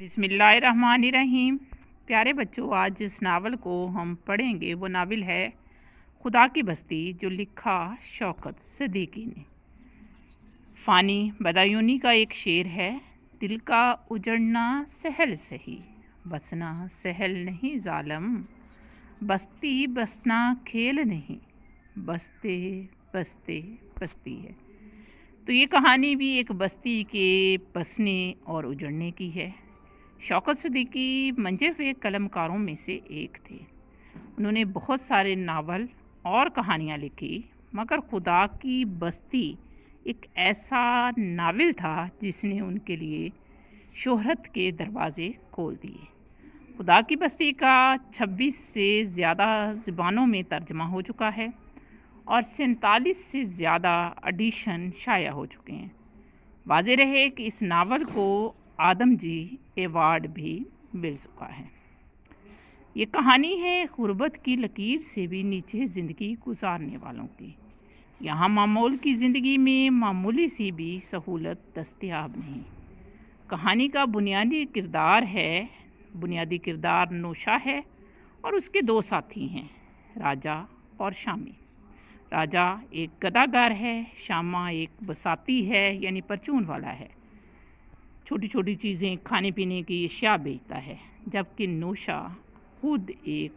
बिस्मिल्लाहिर्रहमानिर्रहीम। प्यारे बच्चों, आज जिस नावल को हम पढ़ेंगे वो नावल है खुदा की बस्ती, जो लिखा शौकत सिद्दीकी ने। फ़ानी बदायूनी का एक शेर है, दिल का उजड़ना सहल सही, बसना सहल नहीं ज़ालम, बस्ती बसना खेल नहीं, बसते बसते बस्ती है। तो ये कहानी भी एक बस्ती के बसने और उजड़ने की है। शौकत सिद्दीकी मंजे हुए कलमकारों में से एक थे। उन्होंने बहुत सारे नावल और कहानियाँ लिखी, मगर खुदा की बस्ती एक ऐसा नावल था जिसने उनके लिए शोहरत के दरवाज़े खोल दिए। खुदा की बस्ती का 26 से ज़्यादा ज़बानों में तर्जमा हो चुका है और 47 से ज़्यादा एडिशन शाया हो चुके हैं। वाज़ेह रहे कि इस नावल को आदमजी अवार्ड भी मिल चुका है। ये कहानी है गुर्बत की लकीर से भी नीचे ज़िंदगी गुजारने वालों की। यहाँ मामूल की ज़िंदगी में मामूली सी भी सहूलत दस्तयाब नहीं। कहानी का बुनियादी किरदार नौशा है और उसके दो साथी हैं, राजा और शामी। राजा एक गदागर है, शामा एक बसाती है यानी परचून वाला है, छोटी छोटी चीज़ें खाने पीने की अशिया बेचता है, जबकि नौशा खुद एक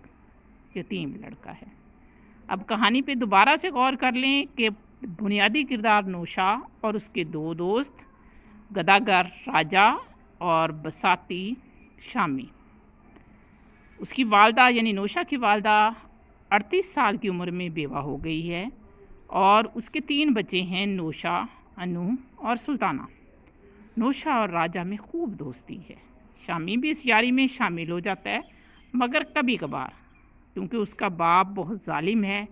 यतीम लड़का है। अब कहानी पे दोबारा से गौर कर लें कि बुनियादी किरदार नौशा और उसके दो दोस्त गदागर राजा और बसाती शामी। उसकी वालदा यानी नौशा की वालदा 38 साल की उम्र में बेवा हो गई है और उसके 3 बच्चे हैं, नौशा, अनु और सुल्ताना। नौशा और राजा में खूब दोस्ती है। शामी भी इस यारी में शामिल हो जाता है, मगर कभी कभार, क्योंकि उसका बाप बहुत जालिम है,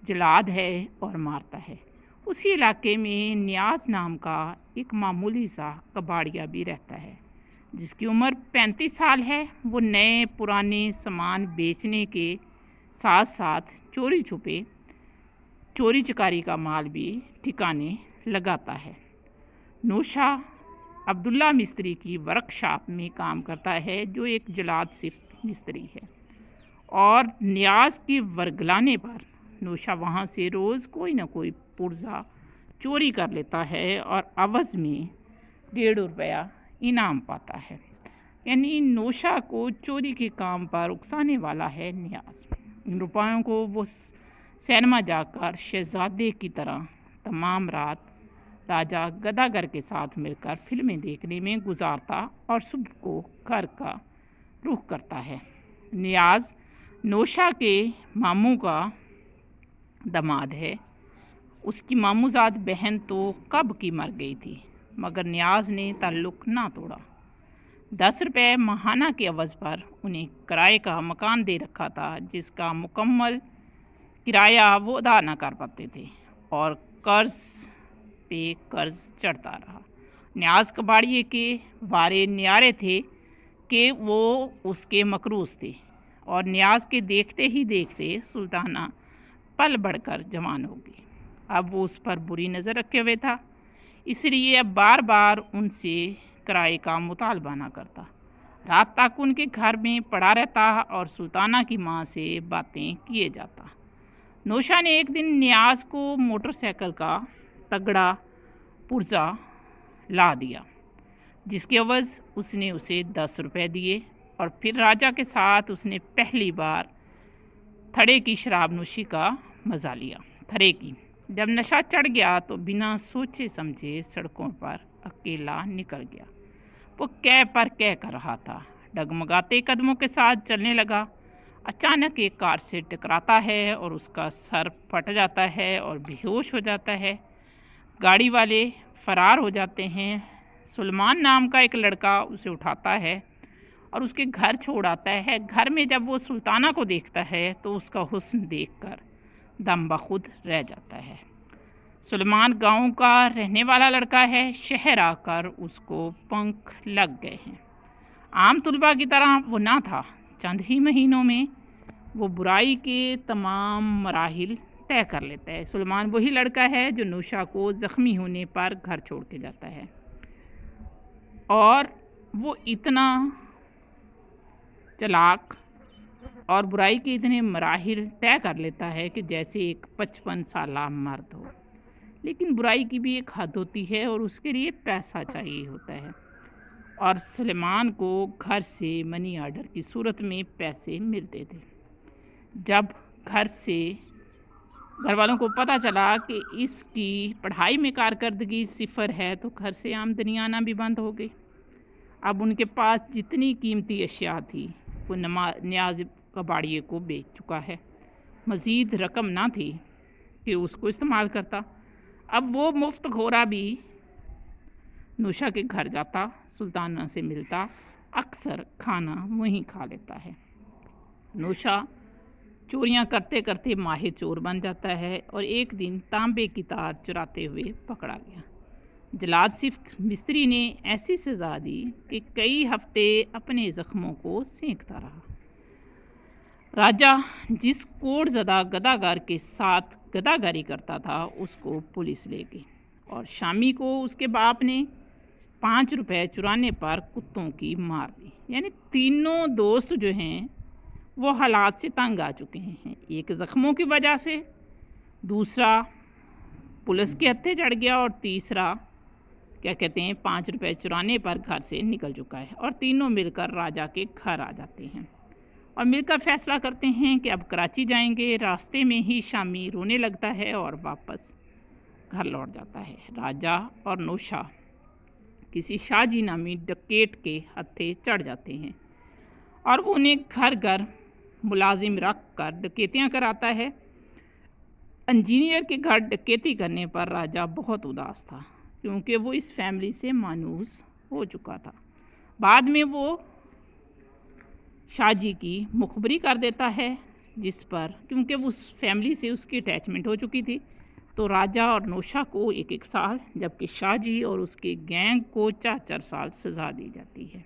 जलाद है और मारता है। उसी इलाके में नियाज़ नाम का एक मामूली सा कबाड़िया भी रहता है, जिसकी उम्र 35 साल है। वो नए पुराने सामान बेचने के साथ साथ चोरी चकारी का माल भी ठिकाने लगाता है। नौशा अब्दुल्ला मिस्त्री की वर्कशॉप में काम करता है, जो एक जलाद सिफ्त मिस्त्री है, और नियाज़ के वर्गलाने पर नौशा वहाँ से रोज़ कोई ना कोई पुर्जा चोरी कर लेता है और अवज़ में 1.5 रुपया इनाम पाता है। यानी नौशा को चोरी के काम पर उकसाने वाला है नियाज़। इन रुपयों को वो सिनेमा जाकर शहजादे की तरह तमाम रात राजा गदागर के साथ मिलकर फिल्में देखने में गुजारता और सुबह को घर का रुख करता है। नियाज़ नौशा के मामू का दामाद है। उसकी मामूजाद बहन तो कब की मर गई थी, मगर नियाज़ ने ताल्लुक़ ना तोड़ा। 10 रुपये माहाना के अवज़ पर उन्हें किराए का मकान दे रखा था, जिसका मुकम्मल किराया वो अदा ना कर पाते थे और कर्ज़ पे कर्ज़ चढ़ता रहा। नियाज़ कबाड़िए के वारे न्यारे थे कि वो उसके मकरूज़ थे, और नियाज़ के देखते ही देखते सुल्ताना पल बढ़कर जवान हो गई। अब वो उस पर बुरी नज़र रखे हुए था, इसलिए अब बार बार उनसे किराए का मुतालबा ना करता। रात तक उनके घर में पड़ा रहता और सुल्ताना की माँ से बातें किए जाता। नौशा ने एक दिन नियाज़ को मोटरसाइकिल का तगड़ा पुर्जा ला दिया, जिसके अवज़ उसने उसे 10 रुपये दिए, और फिर राजा के साथ उसने पहली बार थड़े की शराब नोशी का मज़ा लिया। थड़े की जब नशा चढ़ गया तो बिना सोचे समझे सड़कों पर अकेला निकल गया। वो कह पर कह कर रहा था, डगमगाते कदमों के साथ चलने लगा। अचानक एक कार से टकराता है और उसका सर फट जाता है और बेहोश हो जाता है। गाड़ी वाले फ़रार हो जाते हैं। सुलेमान नाम का एक लड़का उसे उठाता है और उसके घर छोड़ आता है। घर में जब वो सुल्ताना को देखता है तो उसका हुस्न देखकर दम बखुद रह जाता है। सुलेमान गांव का रहने वाला लड़का है। शहर आकर उसको पंख लग गए हैं। आम तुलबा की तरह वो ना था। चंद ही महीनों में वो बुराई के तमाम मराहिल तय कर लेता है। सुलेमान वही लड़का है जो नौशा को ज़ख्मी होने पर घर छोड़ के जाता है, और वो इतना चालाक और बुराई के इतने मराहिल तय कर लेता है कि जैसे एक 55 साला मर्द हो। लेकिन बुराई की भी एक हद होती है और उसके लिए पैसा चाहिए होता है। और सुलेमान को घर से मनी ऑर्डर की सूरत में पैसे मिलते थे। जब घर वालों को पता चला कि इसकी पढ़ाई में कारकर्दगी सिफर है तो घर से आमदनी आना भी बंद हो गई। अब उनके पास जितनी कीमती अशिया थी वो नियाज़ कबाड़िए को बेच चुका है। मज़ीद रकम ना थी कि उसको इस्तेमाल करता। अब वो मुफ्त खोरा भी नूशा के घर जाता, सुल्ताना से मिलता, अक्सर खाना वहीं खा लेता है। नूशा चोरियां करते करते माहिर चोर बन जाता है और एक दिन तांबे की तार चुराते हुए पकड़ा गया। जलाद सिफ्त मिस्त्री ने ऐसी सज़ा दी कि कई हफ्ते अपने ज़ख्मों को सेंकता रहा। राजा जिस कोड़ज़दा गदागर के साथ गदागारी करता था उसको पुलिस ले गई और शामी को उसके बाप ने 5 रुपए चुराने पर कुत्तों की मार दी। यानी तीनों दोस्त जो हैं वो हालात से तंग आ चुके हैं। एक ज़ख्मों की वजह से, दूसरा पुलिस के हत्थे चढ़ गया और तीसरा 5 रुपए चुराने पर घर से निकल चुका है। और तीनों मिलकर राजा के घर आ जाते हैं और मिलकर फैसला करते हैं कि अब कराची जाएंगे। रास्ते में ही शामी रोने लगता है और वापस घर लौट जाता है। राजा और नूशा किसी शाहजी नामी डकैत के हत्थे चढ़ जाते हैं और वो उन्हें घर घर मुलाजिम रख कर डकैतियाँ कराता है। इंजीनियर के घर डकैती करने पर राजा बहुत उदास था क्योंकि वो इस फैमिली से मायूस हो चुका था। बाद में वो शाहजी की मुखबरी कर देता है, जिस पर क्योंकि उस फैमिली से उसकी अटैचमेंट हो चुकी थी तो राजा और नूशा को 1-1 साल, जबकि शाहजी और उसके गैंग को 4-4 साल सज़ा दी जाती है।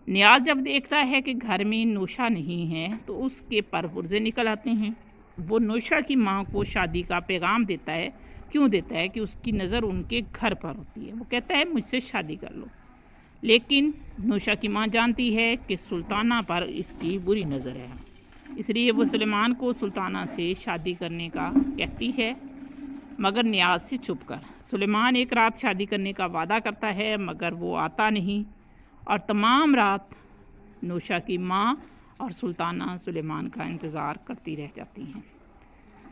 नियाज़ जब देखता है कि घर में नूशा नहीं है तो उसके परपुर्जे निकल आते हैं। वो नूशा की माँ को शादी का पैगाम देता है। क्यों देता है? कि उसकी नज़र उनके घर पर होती है। वो कहता है मुझसे शादी कर लो। लेकिन नूशा की माँ जानती है कि सुल्ताना पर इसकी बुरी नज़र है, इसलिए वो सुलेमान को सुल्ताना से शादी करने का कहती है, मगर नियाज़ से छुप कर। सुलेमान एक रात शादी करने का वादा करता है मगर वो आता नहीं और तमाम रात नूशा की माँ और सुल्ताना सुलेमान का इंतज़ार करती रह जाती हैं।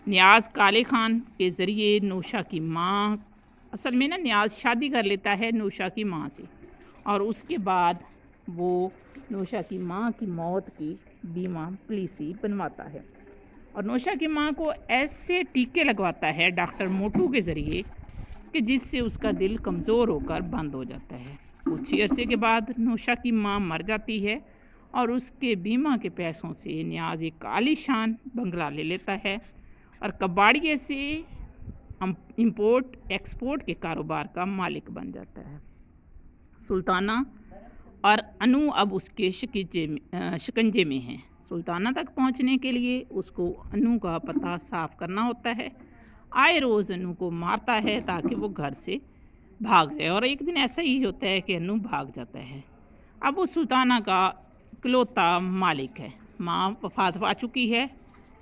नियाज़ काले खान के ज़रिए नूशा की माँ, असल में ना नियाज़ शादी कर लेता है नूशा की माँ से और उसके बाद वो नूशा की माँ की मौत की बीमा पॉलिसी बनवाता है और नूशा की माँ को ऐसे टीके लगवाता है डॉक्टर मोटू के ज़रिए कि जिससे उसका दिल कमज़ोर होकर बंद हो जाता है। कुछ अरसे के बाद नूशा की माँ मर जाती है और उसके बीमा के पैसों से नियाज़ एक आलीशान बंगला ले लेता है और कबाड़िए से इंपोर्ट एक्सपोर्ट के कारोबार का मालिक बन जाता है। सुल्ताना और अनु अब उसके शिकंजे में हैं। सुल्ताना तक पहुंचने के लिए उसको अनु का पता साफ करना होता है। आए रोज़ अनु को मारता है ताकि वो घर से भाग जाए और एक दिन ऐसा ही होता है कि अनु भाग जाता है। अब वो सुल्ताना का इकलौता मालिक है। माँ वफात पा चुकी है।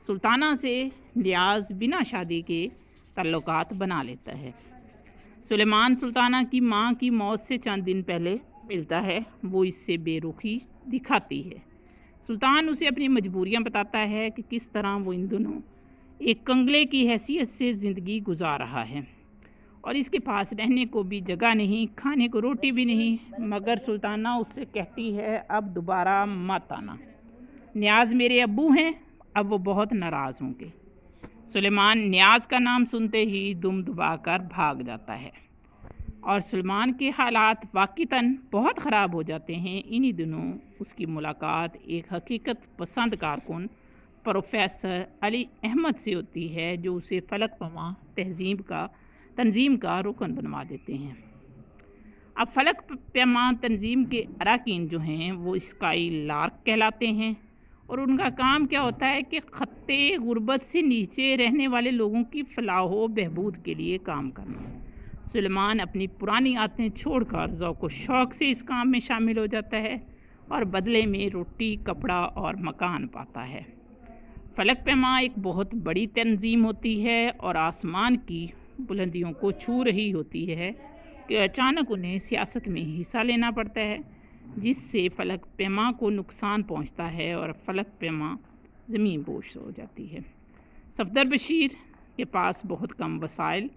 सुल्ताना से नियाज़ बिना शादी के ताल्लुकात बना लेता है। सुलेमान सुल्ताना की माँ की मौत से चंद दिन पहले मिलता है। वो इससे बेरुखी दिखाती है। सुल्तान उसे अपनी मजबूरियाँ बताता है कि किस तरह वो इन दिनों एक कंगले की हैसियत से ज़िंदगी गुजार रहा है और इसके पास रहने को भी जगह नहीं, खाने को रोटी भी नहीं। मगर सुल्ताना उससे कहती है अब दोबारा मत आना, नियाज़ मेरे अब्बू हैं, अब वो बहुत नाराज़ होंगे। सुलेमान नियाज़ का नाम सुनते ही दुम दबाकर भाग जाता है और सुलेमान के हालात वाक़ईतन बहुत ख़राब हो जाते हैं। इन्हीं दिनों उसकी मुलाकात एक हकीकत पसंद कारकुन प्रोफेसर अली अहमद से होती है जो उसे फलक पमा तंजीम का रुकन बनवा देते हैं। अब फलक पमा तंजीम के अरकान जो हैं वो स्काई लार्क कहलाते हैं और उनका काम क्या होता है कि खत्ते गुर्बत से नीचे रहने वाले लोगों की फलाह व बहबूद के लिए काम करना। सुलेमान अपनी पुरानी आदतें छोड़कर ज़ौक़ व शौक़ से इस काम में शामिल हो जाता है और बदले में रोटी, कपड़ा और मकान पाता है। फलक पैमा एक बहुत बड़ी तंजीम होती है और आसमान की बुलंदियों को छू रही होती है कि अचानक उन्हें सियासत में हिस्सा लेना पड़ता है, जिससे फलक पैमा को नुकसान पहुंचता है और फलक पैमा ज़मीन बोश हो जाती है। सफदर बशीर के पास बहुत कम वसाइल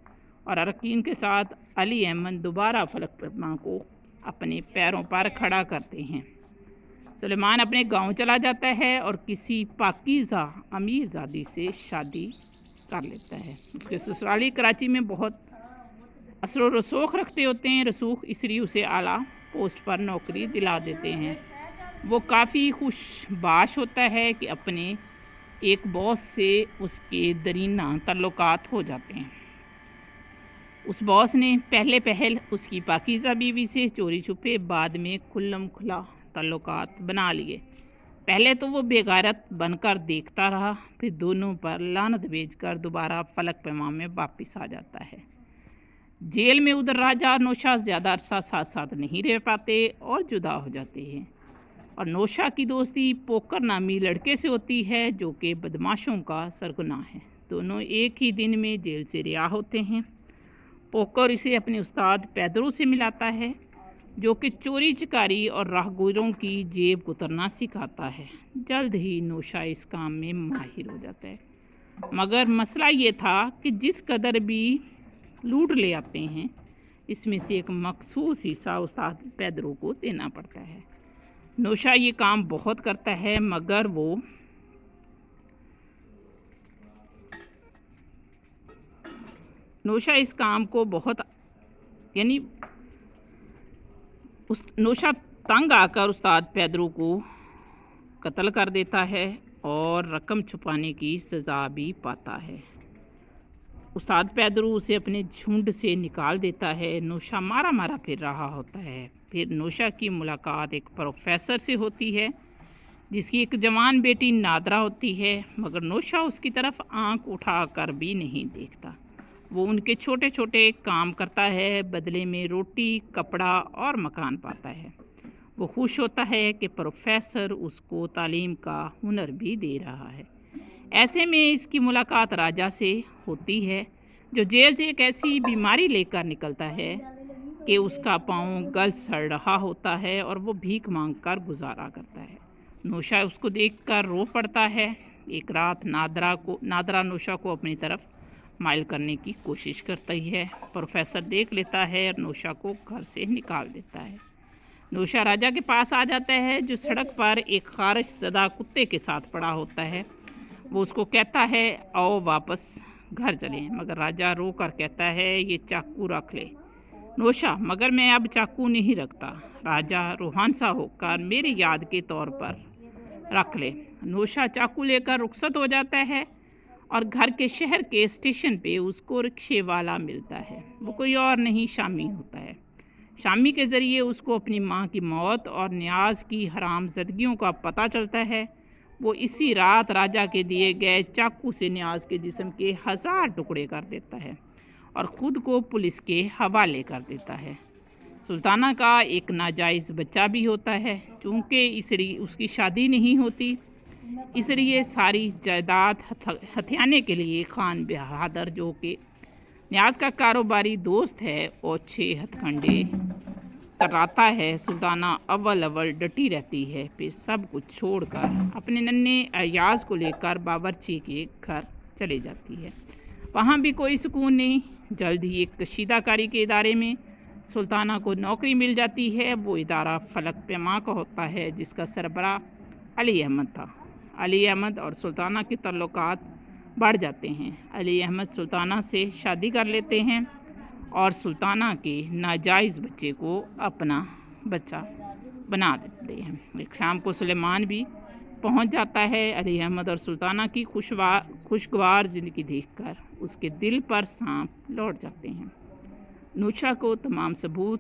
और अरकान के साथ अली अहमद दोबारा फलक पैमा को अपने पैरों पर खड़ा करते हैं। सुलेमान अपने गांव चला जाता है और किसी पाकीज़ा अमीरजादी से शादी कर लेता है। उसके ससुराली कराची में बहुत असर रसूख रखते होते हैं। रसूख इसलिए उसे आला पोस्ट पर नौकरी दिला देते हैं। वो काफ़ी खुशबाश होता है कि अपने एक बॉस से उसके दरीना तल्लुकात हो जाते हैं। उस बॉस ने पहले पहल उसकी पाकीज़ा बीवी से चोरी छुपे, बाद में खुल्लम खुला तल्लुकात बना लिए। पहले तो वो बेगैरत बनकर देखता रहा, फिर दोनों पर लानत भेजकर दोबारा फलक पैमा में वापस आ जाता है। जेल में उधर राजा और नौशा ज़्यादा अरसा साथ साथ नहीं रह पाते और जुदा हो जाते हैं और नौशा की दोस्ती पोकर नामी लड़के से होती है जो कि बदमाशों का सरगना है। दोनों एक ही दिन में जेल से रिहा होते हैं। पोकर इसे अपने उस्ताद पैदरो से मिलाता है जो कि चोरी चकारी और राहगीरों की जेब कुतरना सिखाता है। जल्द ही नौशा इस काम में माहिर हो जाता है, मगर मसला ये था कि जिस कदर भी लूट ले आते हैं, इसमें से एक मखसूस हिस्सा उस्ताद पैदरो को देना पड़ता है। नौशा ये काम बहुत करता है, मगर वो नौशा इस काम को बहुत नौशा तंग आकर उस्ताद पैदरो को कत्ल कर देता है और रकम छुपाने की सज़ा भी पाता है। उस्ताद पैदरो उसे अपने झुंड से निकाल देता है। नौशा मारा मारा फिर रहा होता है। फिर नौशा की मुलाकात एक प्रोफेसर से होती है जिसकी एक जवान बेटी नादरा होती है, मगर नौशा उसकी तरफ आंख उठाकर भी नहीं देखता। वो उनके छोटे छोटे काम करता है, बदले में रोटी, कपड़ा और मकान पाता है। वो खुश होता है कि प्रोफेसर उसको तालीम का हुनर भी दे रहा है। ऐसे में इसकी मुलाकात राजा से होती है जो जेल से एक ऐसी बीमारी लेकर निकलता है कि उसका पाँव गल सड़ रहा होता है और वो भीख मांग कर गुजारा करता है। नौशा उसको देखकर रो पड़ता है। एक रात नादरा नौशा को अपनी तरफ माइल करने की कोशिश करती है। प्रोफेसर देख लेता है और नौशा को घर से निकाल देता है। नौशा राजा के पास आ जाता है जो सड़क पर एक खारिश ज़दा कुत्ते के साथ पड़ा होता है। वो उसको कहता है आओ वापस घर चलें, मगर राजा रो कर कहता है ये चाकू रख ले। नौशा मगर मैं अब चाकू नहीं रखता। राजा रूहानसा होकर मेरी याद के तौर पर रख ले। नौशा चाकू लेकर रुखसत हो जाता है और घर के शहर के स्टेशन पे उसको रिक्शे वाला मिलता है। वो कोई और नहीं, शामी होता है। शामी के ज़रिए उसको अपनी माँ की मौत और न्याज की हरामज़दगियों का पता चलता है। वो इसी रात राजा के दिए गए चाकू से न्याज के जिस्म के 1000 टुकड़े कर देता है और ख़ुद को पुलिस के हवाले कर देता है। सुल्ताना का एक नाजायज़ बच्चा भी होता है। चूँकि इसलिए उसकी शादी नहीं होती, इसलिए सारी जायदाद हथियाने के लिए खान बहादुर जो कि न्याज का कारोबारी दोस्त है और 6 हथकंडे कराता है। सुल्ताना अव्वल डटी रहती है, फिर सब कुछ छोड़कर अपने नन्हे अयाज को लेकर बावर्ची के घर चले जाती है। वहाँ भी कोई सुकून नहीं। जल्द ही एक कशीदाकारी के इदारे में सुल्ताना को नौकरी मिल जाती है। वो इदारा फलक पैमा का होता है जिसका सरबराह अली अहमद था। अली अहमद और सुल्ताना के तल्लुकात बढ़ जाते हैं। अली अहमद सुल्ताना से शादी कर लेते हैं और सुल्ताना के नाजायज़ बच्चे को अपना बच्चा बना देते हैं। एक शाम को सुलेमान भी पहुंच जाता है। अली अहमद और सुल्ताना की खुशगवार ज़िंदगी देखकर उसके दिल पर सांप लौट जाते हैं। नौशा को तमाम सबूत